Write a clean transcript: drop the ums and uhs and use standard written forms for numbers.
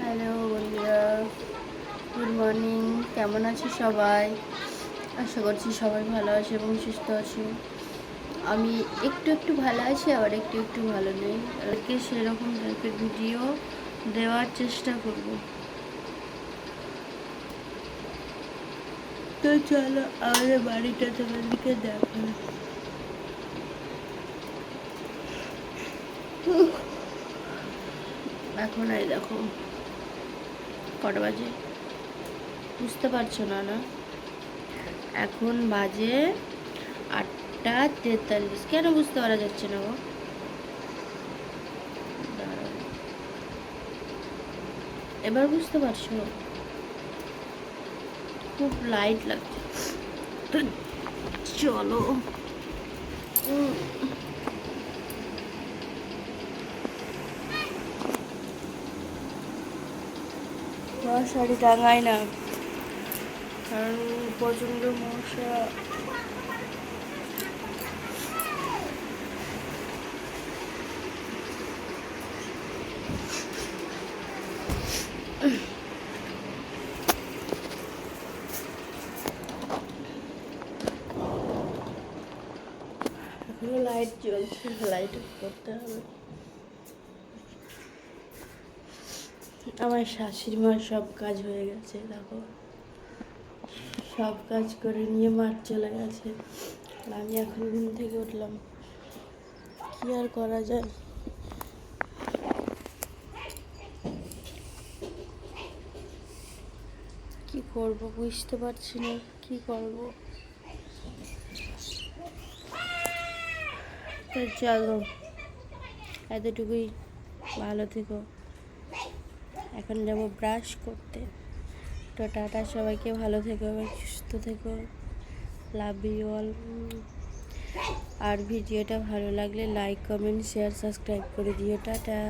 Hello বন্ধুরা, good morning. কেমন আছে সবাই? আশা করছি সবাই ভালো আছে এবং সুস্থ আছে। আমি একটু একটু ভালো আছি, আবার একটু একটু ভালো নেই। আজকে সেরকম টাইপের ভিডিও দেওয়ার চেষ্টা করব। তো চলো আমাদের বাড়িটা তোমাদেরকে দেখো। এখন এই দেখো কটা বাজে, বুঝতে পারছো না? না, এখন বাজে 8টা 43। কেন বুঝতে পারা যাচ্ছে না গো? এবার বুঝতে পারছো? খুব লাইট লাগছে। তো চলো। মশারি টাঙাই না, কারণ প্রচণ্ড মশা। এখনো লাইট জ্বলছে, লাইট করতে হবে। আমার শাশুড়ি মার সব কাজ হয়ে গেছে, দেখো সব কাজ করে নিয়ে মাঠ চলে গেছে। আমি এখন ঘুম থেকে উঠলাম, কি আর করা যায়। কি করব বুঝতে পারছি না, কি করব। তো চলো, এতটুকুই, ভালো থেকো। এখন যাব ব্রাশ করতে। তো টাটা সবাইকে, ভালো থেকো, সুস্থ থেকো, লাভ ইউ অল। আর ভিডিওটা ভালো লাগলে লাইক, কমেন্ট, শেয়ার, সাবস্ক্রাইব করে দিও। টাটা।